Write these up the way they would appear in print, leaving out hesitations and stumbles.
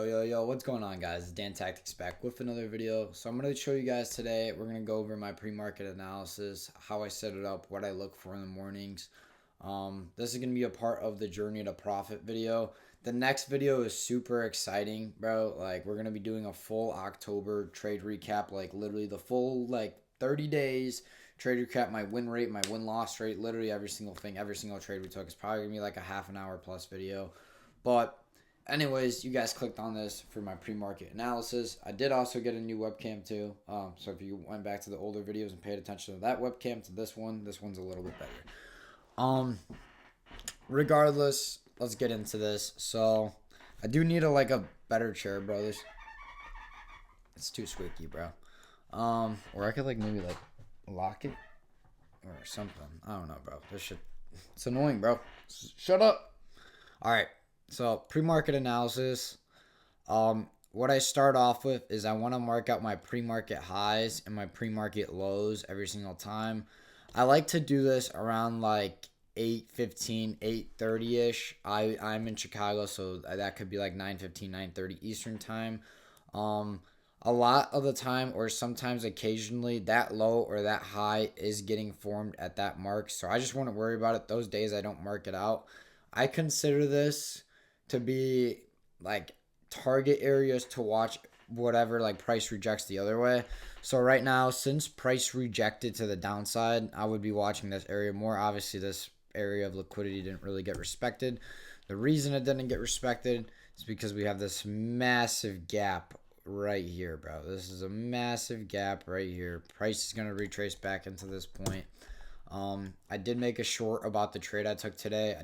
Yo, what's going on, guys? It's Dan Tactics back with another video. So I'm going to show you guys today, we're going to go over my pre-market analysis, how I set it up, what I look for in the mornings. This is going to be a part of the Journey to Profit video. The next video is super exciting, bro. Like, we're going to be doing a full October trade recap, like literally the full 30 days trade recap, my win rate, my win-loss rate, literally every single thing, every single trade we took. Is probably going to be like a half an hour plus video. But anyways, you guys clicked on this for my pre-market analysis. I did also get a new webcam too. So if you went back to the older videos and paid attention to that webcam to this one's a little bit better. Regardless, let's get into this. So I do need a better chair, bro. It's too squeaky, bro. Or I could maybe lock it or something. I don't know, bro. This shit, it's annoying, bro. Shut up. All right. So pre-market analysis. What I start off with is I want to mark out my pre-market highs and my pre-market lows every single time. I like to do this around 8:15, 8:30ish. I'm in Chicago, so that could be 9:15, 9:30 Eastern time. A lot of the time, or sometimes occasionally, that low or that high is getting formed at that mark. So I just wouldn't worry about it. Those days I don't mark it out. I consider this to be target areas to watch whatever price rejects the other way. So right now, since price rejected to the downside, I would be watching this area more. Obviously, this area of liquidity didn't really get respected. The reason it didn't get respected is because we have this massive gap right here, bro. This is a massive gap right here. Price is going to retrace back into this point. I did make a short about the trade I took today. I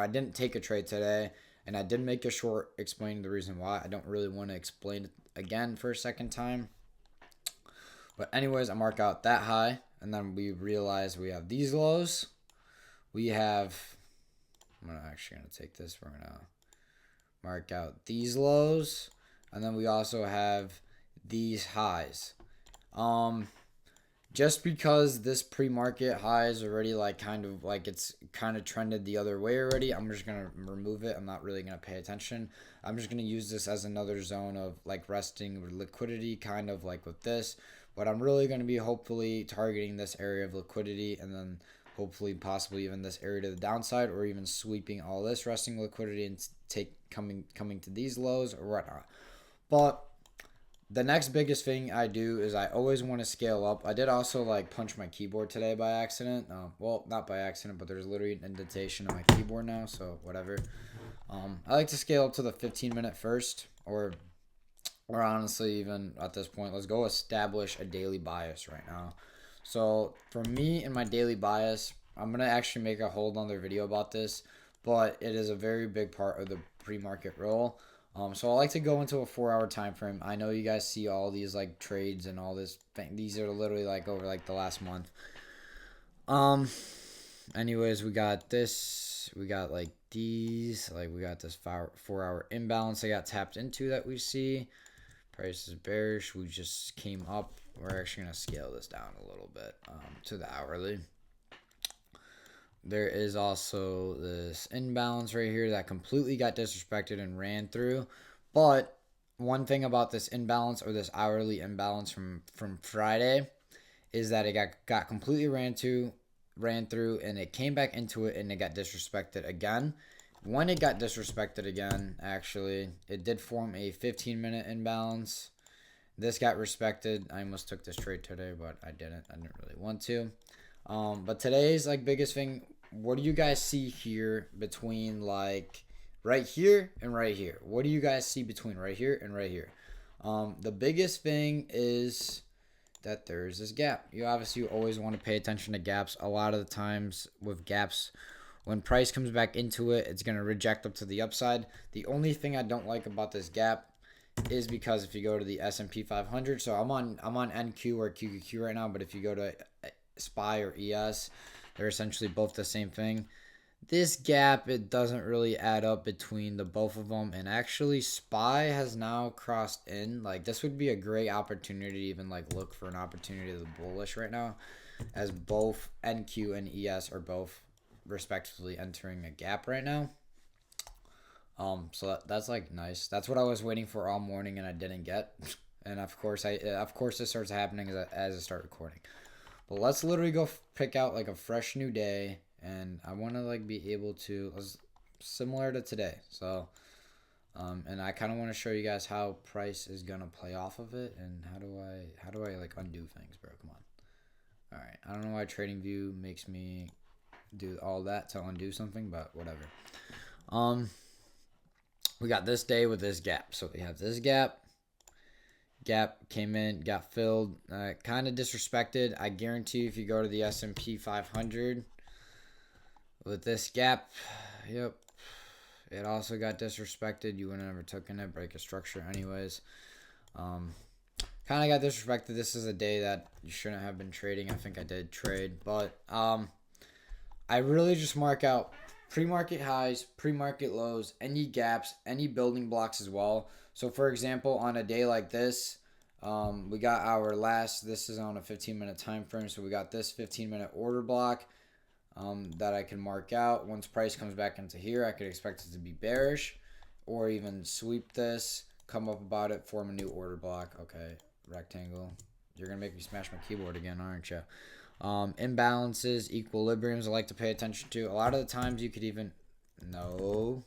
didn't take a trade today, and I did make a short explaining the reason why. I don't really want to explain it again for a second time. But anyways, I mark out that high, and then we realize we have these lows. I'm actually going to take this. We're going to mark out these lows, and then we also have these highs. Just because this pre-market high is already it's kind of trended the other way already, I'm just going to remove it. I'm not really going to pay attention. I'm just going to use this as another zone of resting liquidity, kind of like with this. But I'm really going to be hopefully targeting this area of liquidity, and then hopefully possibly even this area to the downside, or even sweeping all this resting liquidity and coming to these lows or whatnot. But the next biggest thing I do is I always want to scale up. I did also punch my keyboard today by accident. Well, not by accident, but there's literally an indentation on my keyboard now, so whatever. I like to scale up to the 15-minute first, or honestly, even at this point, let's go establish a daily bias right now. So for me and my daily bias, I'm going to actually make a whole other video about this, but it is a very big part of the pre-market role. So I like to go into a 4-hour time frame. I know you guys see all these trades and all this thing. These are literally over the last month. Anyways, we got this. We got these. We got this 4-hour imbalance I got tapped into that we see. Price is bearish. We just came up. We're actually gonna scale this down a little bit to the hourly. There is also this imbalance right here that completely got disrespected and ran through. But one thing about this imbalance, or this hourly imbalance from Friday, is that it got completely ran through, and it came back into it, and it got disrespected again. When it got disrespected again, actually, it did form a 15-minute imbalance. This got respected. I almost took this trade today, but I didn't. I didn't really want to. But today's biggest thing, what do you guys see here between right here and right here? What do you guys see between right here and right here? The biggest thing is that there's this gap. You obviously always want to pay attention to gaps. A lot of the times with gaps, when price comes back into it, it's going to reject up to the upside. The only thing I don't like about this gap is because if you go to the S&P 500, so I'm on NQ or QQQ right now, but if you go to SPY or ES, they're essentially both the same thing. This gap, it doesn't really add up between the both of them, and actually SPY has now crossed in. This would be a great opportunity to even look for an opportunity to the bullish right now, as both NQ and ES are both respectively entering a gap right now. So that's like nice. That's what I was waiting for all morning and I didn't get. And of course it starts happening as I start recording. But let's literally go pick out like a fresh new day, and I want to like be able to similar to today. So and I kind of want to show you guys how price is gonna play off of it, and how do I like undo things, bro? Come on. All right. I don't know why TradingView makes me do all that to undo something, but whatever. Um, we got this day with this gap. So we have this gap. Gap came in, got filled, kind of disrespected. I guarantee you if you go to the S&P 500 with this gap, yep, it also got disrespected. You wouldn't have ever taken it, break a structure anyways. Kind of got disrespected. This is a day that you shouldn't have been trading. I think I did trade, but I really just mark out pre-market highs, pre-market lows, any gaps, any building blocks as well. So for example, on a day like this, we got our last, this is on a 15-minute time frame, so we got this 15-minute order block that I can mark out. Once price comes back into here, I could expect it to be bearish or even sweep this, come up about it, form a new order block. Okay, rectangle. You're going to make me smash my keyboard again, aren't you? Imbalances, equilibriums I like to pay attention to. A lot of the times you could even... No.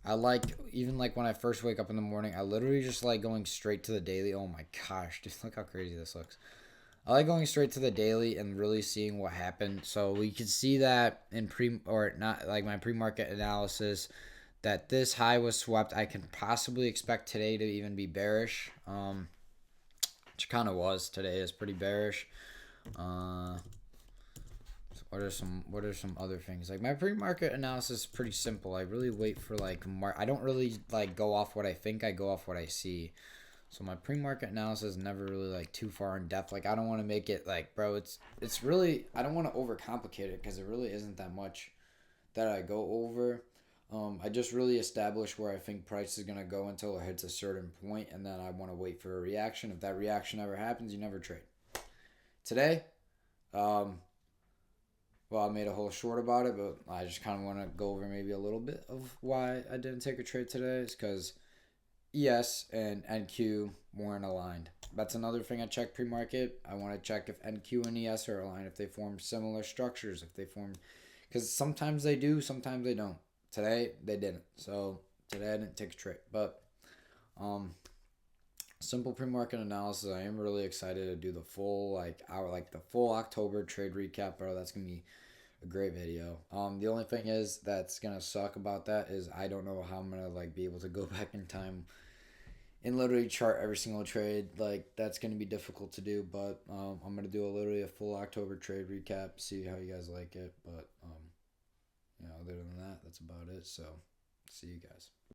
I like, even like when I first wake up in the morning, I literally just like going straight to the daily. Oh my gosh, just look how crazy this looks. I like going straight to the daily and really seeing what happened. So we could see that in my pre-market analysis that this high was swept. I can possibly expect today to even be bearish. Which kind of was. Today is pretty bearish. What are some other things? Like my pre-market analysis is pretty simple. I really wait for like I don't really like go off what I think. I go off what I see. So my pre-market analysis is never really like too far in depth. Like I don't want to make it like, bro, it's really, I don't want to overcomplicate it because it really isn't that much that I go over. I just really establish where I think price is gonna go until it hits a certain point, and then I want to wait for a reaction. If that reaction never happens, you never trade. Today, well, I made a whole short about it, but I just kind of want to go over maybe a little bit of why I didn't take a trade today. It's because ES and NQ weren't aligned. That's another thing I check pre-market. I want to check if NQ and ES are aligned, if they form similar structures, if they form... Because sometimes they do, sometimes they don't. Today, they didn't. So, today I didn't take a trade. But, simple pre-market analysis. I am really excited to do the full, the full October trade recap, bro. That's going to be a great video. The only thing is that's gonna suck about that is I don't know how I'm gonna like be able to go back in time and literally chart every single trade. Like that's gonna be difficult to do, but I'm gonna do literally a full October trade recap, see how you guys like it. But other than that, that's about it. So see you guys.